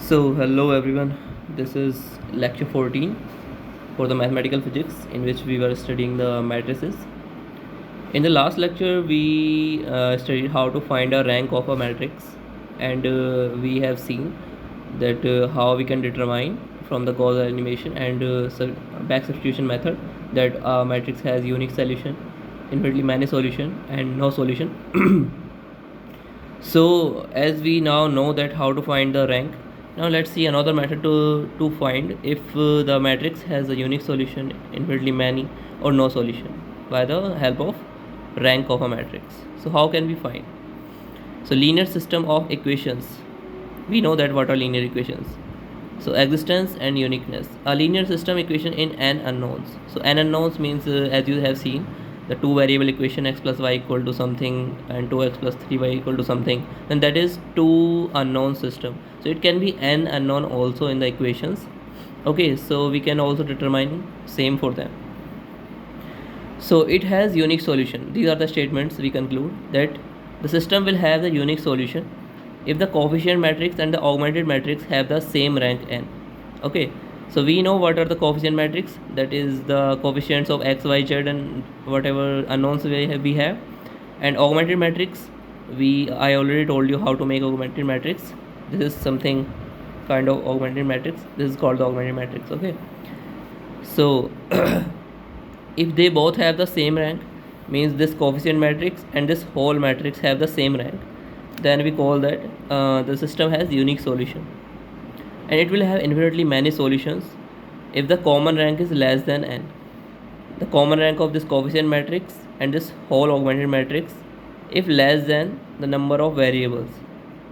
So, hello everyone. This is lecture 14 for the mathematical physics, in which we were studying the matrices. In the last lecture, we studied how to find a rank of a matrix, and we have seen that how we can determine from the Gauss elimination and back substitution method that a matrix has unique solution, infinitely many solution, and no solution. So as we now know that how to find the rank, now let's see another method to find if the matrix has a unique solution, infinitely many, or no solution by the help of rank of a matrix. So how can we find? So linear system of equations. We know that what are linear equations. So existence and uniqueness. A linear system equation in n unknowns. So n unknowns means as you have seen the two variable equation x plus y equal to something and 2x plus 3y equal to something, then that is two unknown system. So it can be n unknown also in the equations. Okay, so we can also determine same for them. So it has unique solution. These are the statements we conclude that the system will have the unique solution if the coefficient matrix and the augmented matrix have the same rank n. Okay, so we know what are the coefficient matrix, that is the coefficients of x, y, z and whatever unknowns we have. And augmented matrix, I already told you how to make augmented matrix. This is something kind of augmented matrix. This is called the augmented matrix. Okay, so if they both have the same rank, means this coefficient matrix and this whole matrix have the same rank, then we call that the system has unique solution. And it will have infinitely many solutions if the common rank is less than n. The common rank of this coefficient matrix and this whole augmented matrix, if less than the number of variables,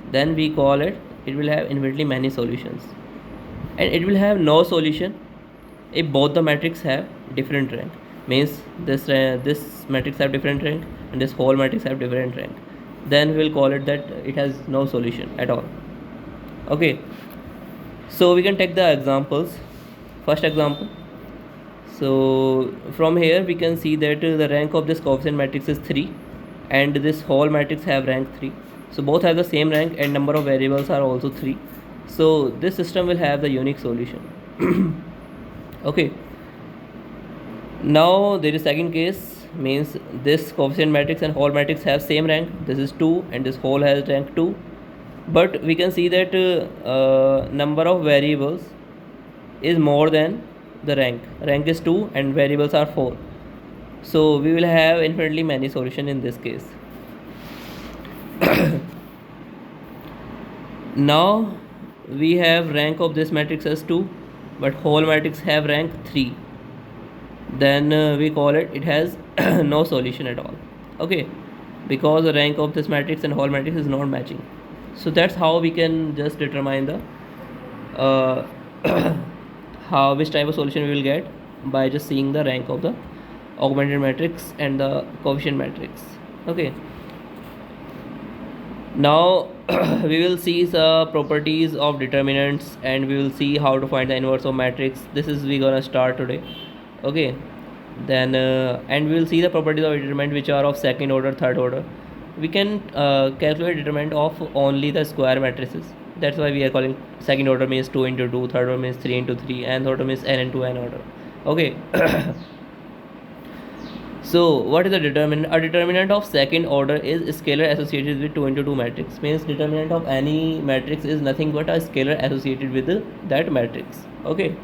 then we call it will have infinitely many solutions. And it will have no solution if both the matrix have different rank, means this matrix have different rank and this whole matrix have different rank, then we'll call it that it has no solution at all. Okay, so we can take the examples. First example, so from here we can see that the rank of this coefficient matrix is 3 and this whole matrix have rank 3, so both have the same rank and number of variables are also 3, so this system will have the unique solution. Okay, now there is second case, means this coefficient matrix and whole matrix have same rank, this is 2 and this whole has rank 2, but we can see that number of variables is more than the rank is 2 and variables are 4, so we will have infinitely many solution in this case. Now we have rank of this matrix as 2 but whole matrix have rank 3, then we call it has no solution at all. Okay, because the rank of this matrix and whole matrix is not matching. So that's how we can just determine the how which type of solution we will get by just seeing the rank of the augmented matrix and the coefficient matrix. Okay, now we will see the properties of determinants and we will see how to find the inverse of matrix. This is we gonna start today. Okay, then and we will see the properties of determinant which are of second order, third order. We can calculate determinant of only the square matrices. That's why we are calling second order means 2 into 2, third order means 3 into 3, and third order means n into n order. Okay. So what is the determinant? A determinant of second order is scalar associated with 2 into 2 matrix. Means determinant of any matrix is nothing but a scalar associated with that matrix. Okay,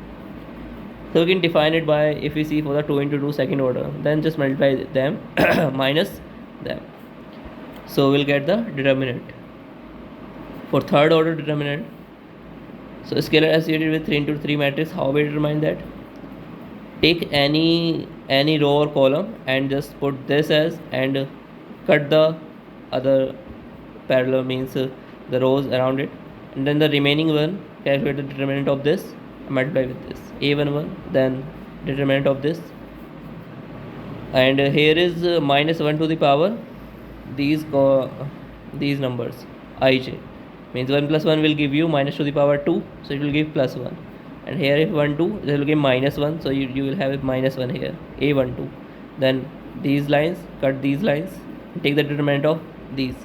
so we can define it by, if we see for the 2 into 2 second order, then just multiply them minus them, so we'll get the determinant. For third order determinant, so scalar associated with 3 into 3 matrix, how we determine that? Take any row or column and just put this as and cut the other parallel, means the rows around it, and then the remaining one calculate the determinant of this, multiply with this a11, then determinant of this, and here is minus 1 to the power these numbers ij, means 1 plus 1 will give you minus to the power 2, so it will give plus 1, and here if 1 2 it will give minus 1, so you will have minus 1 here, a12, then these lines, cut these lines, take the determinant of these,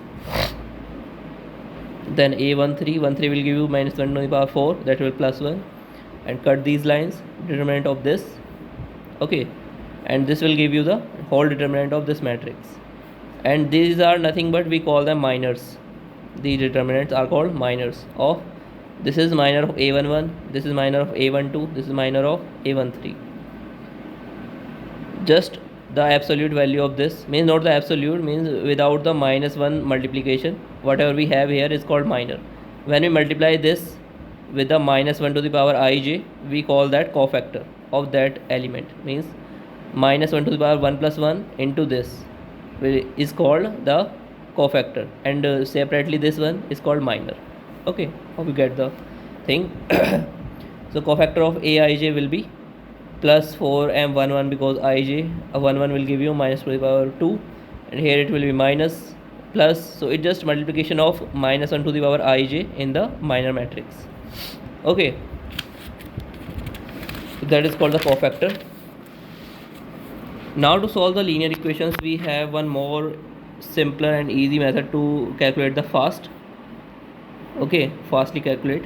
then a13 will give you minus 1 to the power 4, that will plus 1, and cut these lines, determinant of this, okay, and this will give you the whole determinant of this matrix. And these are nothing but we call them minors. These determinants are called minors of, this is minor of a11, this is minor of a12, this is minor of a13. Just the absolute value of this, means not the absolute, means without the minus 1 multiplication, whatever we have here is called minor. When we multiply this with the minus 1 to the power ij, we call that cofactor of that element, means minus 1 to the power 1 plus 1 into this is called the cofactor, and separately this one is called minor. Okay, hope you get the thing. So cofactor of aij will be plus 4 and 1 1, because ij 1 1 will give you minus to the power 2, and here it will be minus plus, so it's just multiplication of minus 1 to the power ij in the minor matrix. Okay, so that is called the cofactor. Now to solve the linear equations, we have one more simpler and easy method to calculate the fast. Okay, fastly calculate.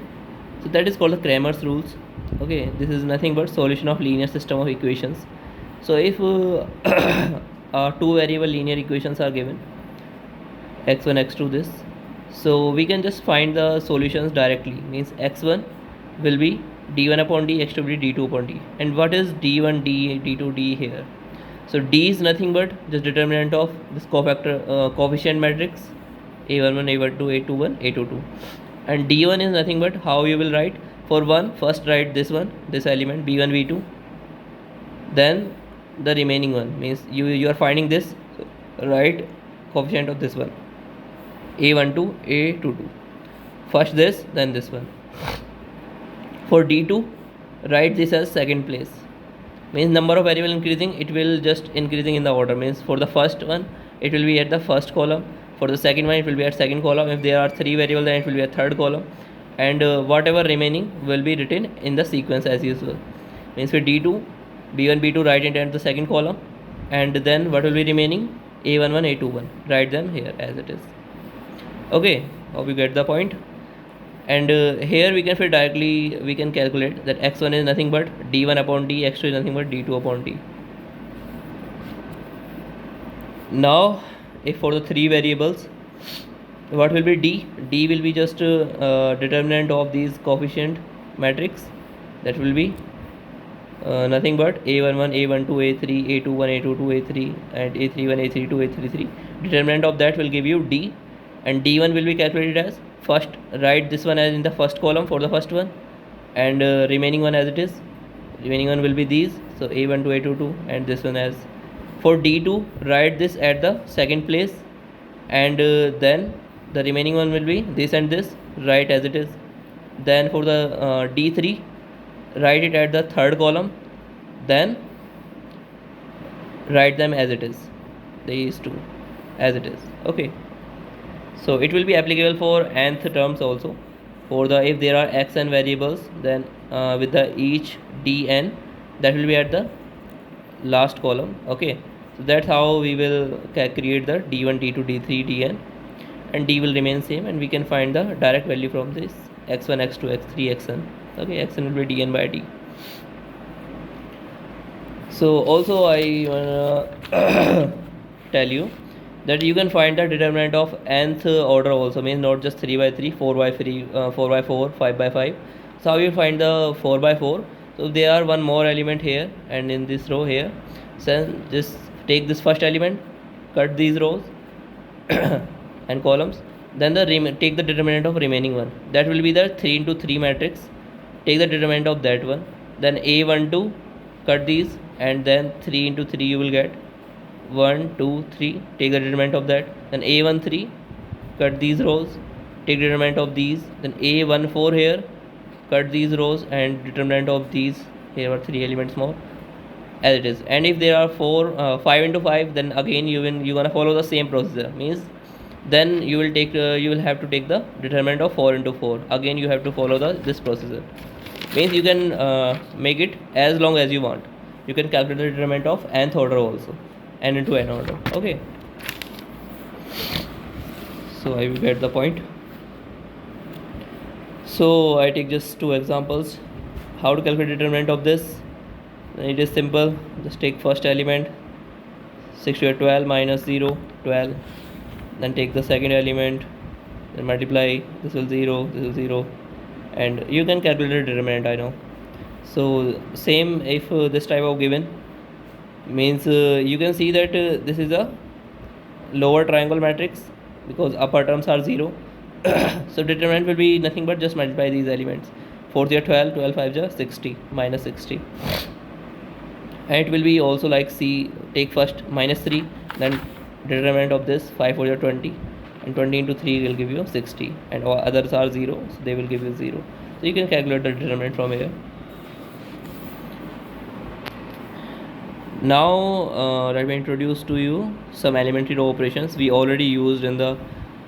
So that is called the Cramer's rules. Okay, this is nothing but solution of linear system of equations. So if two variable linear equations are given, x1 x2 this, so we can just find the solutions directly, means x1 will be d1 upon d, x2 will be d2 upon d. And what is d1 d, d2 d here? So d is nothing but just determinant of this cofactor coefficient matrix a11, a12, a21, a22, and d1 is nothing but how you will write. For 1, first write this one, this element b1 b2, then the remaining one, means you are finding this, so write coefficient of this one a12, a22, first this, then this one. For d2, write this as second place, means number of variable increasing, it will just increasing in the order, means for the first one it will be at the first column, for the second one it will be at second column, if there are 3 variables then it will be at third column, and whatever remaining will be written in the sequence as usual. Means for d2 b1 b2 write it at the second column, and then what will be remaining a11 a21, write them here as it is. Okay, hope you get the point. And here we can fit directly, we can calculate that x1 is nothing but d1 upon d, x2 is nothing but d2 upon d. Now if for the 3 variables, what will be d? D will be just determinant of these coefficient matrix, that will be nothing but a11, a12, a3, a21, a22, a3, and a31, a32, a33. Determinant of that will give you d, and d1 will be calculated as, first write this one as in the first column for the first one, and remaining one as it is, remaining one will be these, so a12, a22, and this one as. For d2, write this at the second place, and then the remaining one will be this and this, write as it is. Then for the d3, write it at the third column, then write them as it is, these two as it is. Okay, so it will be applicable for nth terms also. For the, if there are xn variables, then with the each dn, that will be at the last column. Okay, so that's how we will create the d1 d2 d3 dn, and d will remain same, and we can find the direct value from this x1 x2 x3 xn. Okay, xn will be dn by d. So also I wanna tell you that you can find the determinant of nth order also, means not just 3 by 3, 4 by 3, 4 by 4, 5 by 5. So how you find the 4 by 4? So there are one more element here and in this row here, so just take this first element, cut these rows and columns, then take the determinant of remaining one, that will be the 3 into 3 matrix, take the determinant of that one, then a12, cut these, and then 3 into 3 you will get 1 2 3, take the determinant of that, then a13, cut these rows, take determinant of these, then a14 here, cut these rows, and determinant of these, here are 3 elements more as it is. And if there are 5 into 5, then again you're gonna follow the same procedure, means then you will take you will have to take the determinant of 4 into 4, again you have to follow this procedure, means you can make it as long as you want. You can calculate the determinant of nth order also, n into n order. Okay, so I will get the point. So I take just two examples how to calculate determinant of this. It is simple, just take first element 6 to 12 minus 0 12, then take the second element, then multiply, this will 0, this will 0, and you can calculate the determinant, I know. So same if this type of given means you can see that this is a lower triangle matrix because upper terms are 0. So determinant will be nothing but just multiply these elements. 4 is 12, 12 5 is 60, minus 60. And it will be also like C, take first minus 3, then determinant of this 5 4 is 20, and 20 into 3 will give you 60, and all others are 0, so they will give you 0. So you can calculate the determinant from here. Now let me introduce to you some elementary row operations we already used in the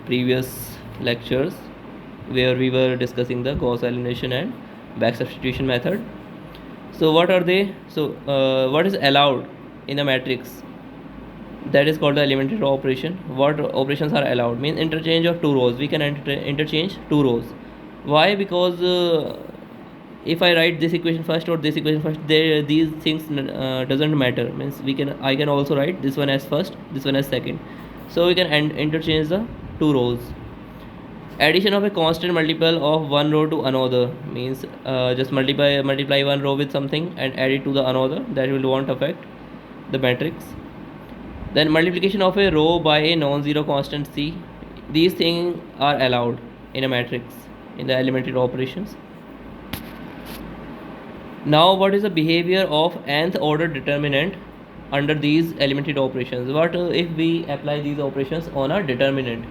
previous lectures where we were discussing the Gauss elimination and back substitution method. So what are they? So what is allowed in a matrix? That is called the elementary row operation. What operations are allowed? Means interchange of two rows. We can interchange two rows. Why? Because if I write this equation first or this equation first, these things doesn't matter. Means I can also write this one as first, this one as second. So we can interchange the two rows. Addition of a constant multiple of one row to another means just multiply one row with something and add it to the another. That will won't affect the matrix. Then multiplication of a row by a non-zero constant C. These things are allowed in a matrix in the elementary row operations. Now what is the behavior of nth order determinant under these elementary row operations? What if we apply these operations on a determinant?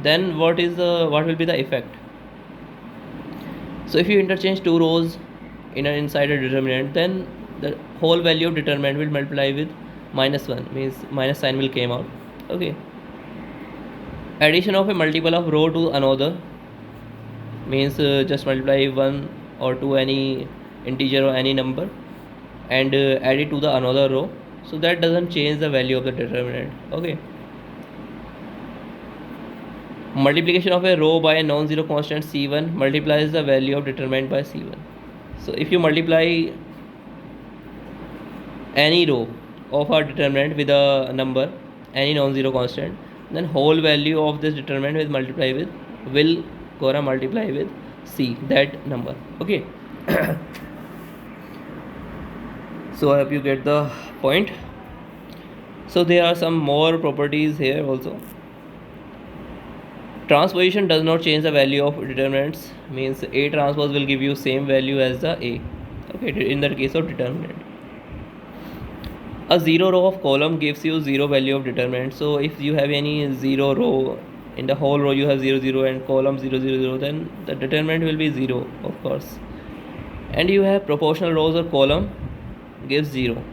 Then what will be the effect? So if you interchange two rows inside a determinant, then the whole value of determinant will multiply with -1, means minus sign will came out. Okay. Addition of a multiple of row to another means just multiply 1 or 2 any integer or any number and add it to the another row, so that doesn't change the value of the determinant. Okay. Multiplication of a row by a non-zero constant C1 multiplies the value of determinant by C1. So if you multiply any row of a determinant with a number, any non-zero constant, then whole value of this determinant will gonna multiply with C, that number. Okay. So I hope you get the point. So there are some more properties here also. Transposition does not change the value of determinants, means A transpose will give you same value as the A. Okay, in the case of determinant. A zero row of column gives you zero value of determinant. So if you have any zero row, in the whole row you have 0 0 and column 0 0 0, then the determinant will be 0, of course. And you have proportional rows or column gives 0,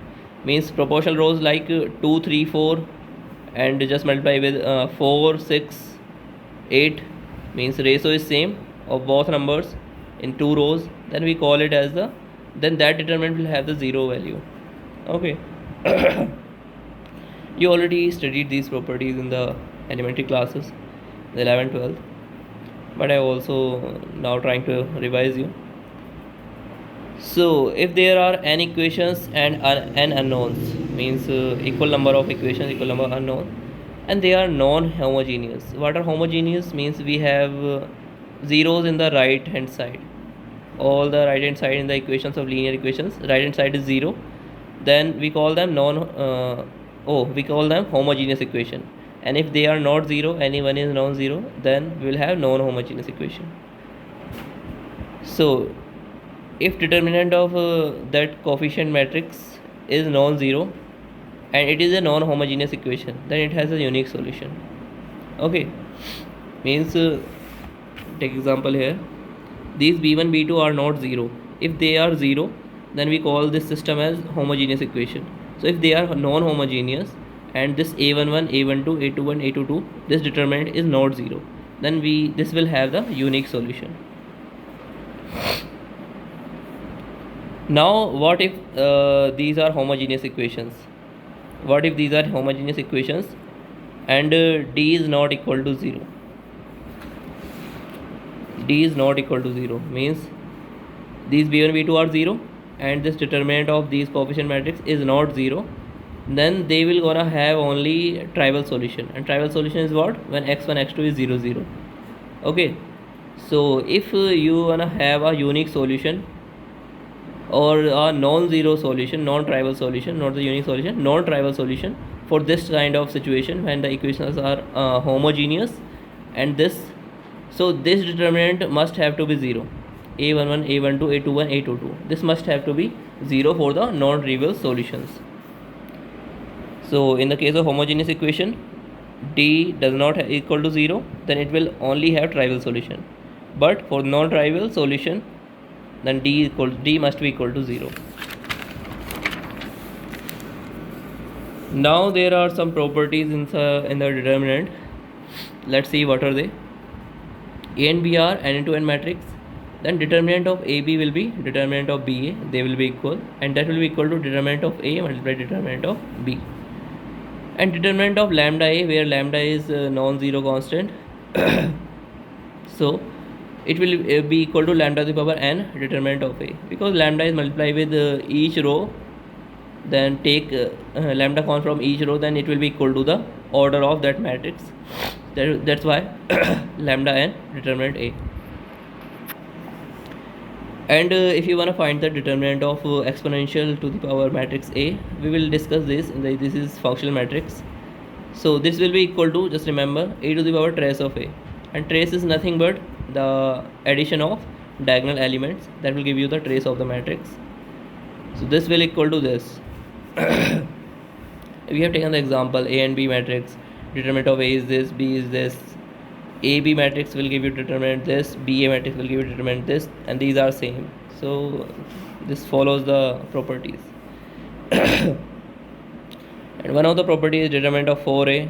means proportional rows like 2 3 4 and just multiply with 4 6 8, means ratio is same of both numbers in two rows, then we call it as then that determinant will have the 0 value. Okay. You already studied these properties in the elementary classes, the 11th 12th, but I also now trying to revise you. So if there are n equations and n unknowns, means equal number of equations, equal number of unknowns, and they are non-homogeneous. What are homogeneous? Means we have zeros in the right hand side. All the right hand side in the equations of linear equations, right hand side is 0. Then we call them homogeneous equation. And if they are not 0, any one is non-zero, then we will have non-homogeneous equation. So if determinant of that coefficient matrix is non-zero and it is a non-homogeneous equation, then it has a unique solution. Okay, means take example here, these b1 b2 are not 0. If they are 0, then we call this system as homogeneous equation. So if they are non-homogeneous and this a11 a12 a21 a22, this determinant is not 0, then this will have the unique solution. Now what if these are homogeneous equations? What if these are homogeneous equations and d is not equal to 0? D is not equal to 0, means these b1 b2 are 0 and this determinant of these coefficient matrix is not 0, then they will gonna have only trivial solution, and trivial solution is what? When x1 x2 is 0 0. Okay, so if you wanna have a unique solution or a non-zero solution, non-trivial solution, not the unique solution, non-trivial solution for this kind of situation when the equations are homogeneous, and this, so this determinant must have to be 0, a11 a12 a21 a22, this must have to be 0 for the non-trivial solutions. So in the case of homogeneous equation, D does not equal to 0, then it will only have trivial solution, but for non-trivial solution, then D must be equal to 0. Now there are some properties in the determinant. Let's see what are they. A and B are n into n matrix, then determinant of AB will be determinant of BA, they will be equal, and that will be equal to determinant of A multiplied determinant of B. And determinant of lambda A, where lambda is non-zero constant, so it will be equal to lambda to the power n determinant of A, because lambda is multiplied with each row, then take lambda count from each row, then it will be equal to the order of that matrix. That's why lambda n determinant A. And if you want to find the determinant of exponential to the power matrix A, we will discuss this in this is functional matrix. So this will be equal to, just remember, a to the power trace of A, and trace is nothing but the addition of diagonal elements that will give you the trace of the matrix. So this will equal to this. We have taken the example A and B matrix, determinant of A is this, B is this, AB matrix will give you determinant this, BA matrix will give you determinant this, and these are same. So this follows the properties. And one of the property is determinant of 4A,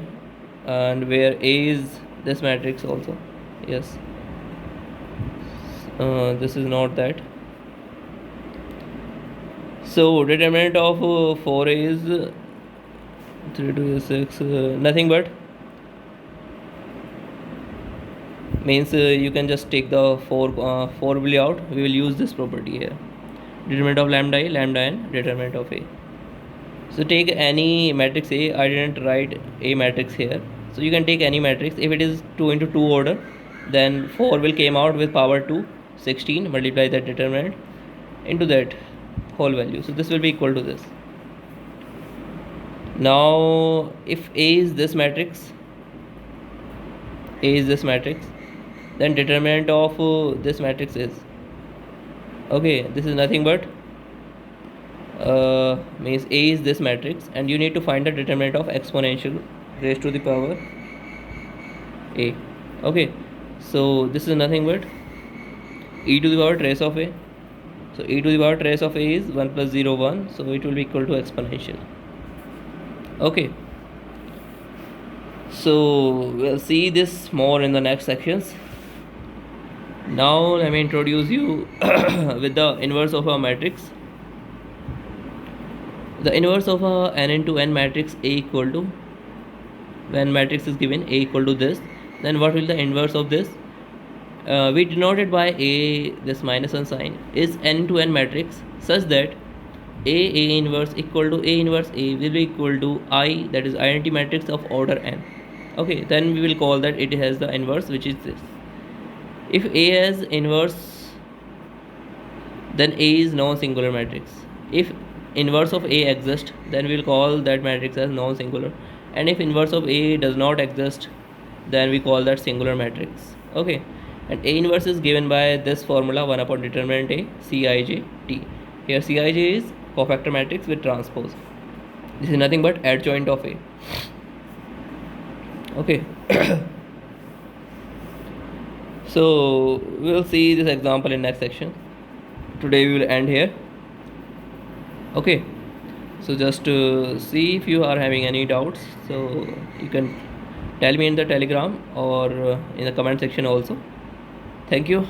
and where A is this matrix also. Yes, this is not that. So determinant of 4A is 3 2 6, nothing but, means you can just take the 4 will out. We will use this property here. Determinant of lambda A, lambda n, determinant of A. So take any matrix A. I didn't write A matrix here, so you can take any matrix. If it is 2 into 2 order, then 4 will came out with power 2, 16, multiply that determinant into that whole value. So this will be equal to this. Now if A is this matrix, then determinant of this matrix is, okay, this is nothing but means A is this matrix, and you need to find the determinant of exponential raised to the power A. Okay, so this is nothing but e to the power trace of A. So e to the power trace of A is 1 plus 0 1, so it will be equal to exponential. Okay, so we'll see this more in the next sections. Now let me introduce you with the inverse of a matrix. The inverse of a n into n matrix A equal to, when matrix is given A equal to this, then what will the inverse of this? We denoted by A, this minus 1 sign, is n into n matrix such that A inverse equal to A inverse A will be equal to I, that is identity matrix of order n. Okay, then we will call that it has the inverse, which is this. If A has inverse, then A is non-singular matrix. If inverse of A exists, then we will call that matrix as non-singular, and if inverse of A does not exist, then we call that singular matrix. Okay, and A inverse is given by this formula, 1 upon determinant A, Cij T. Here Cij is cofactor matrix with transpose. This is nothing but adjoint of A. Okay. So we will see this example in next section. Today we will end here. Okay, so just see if you are having any doubts, so you can tell me in the telegram or in the comment section also. Thank you.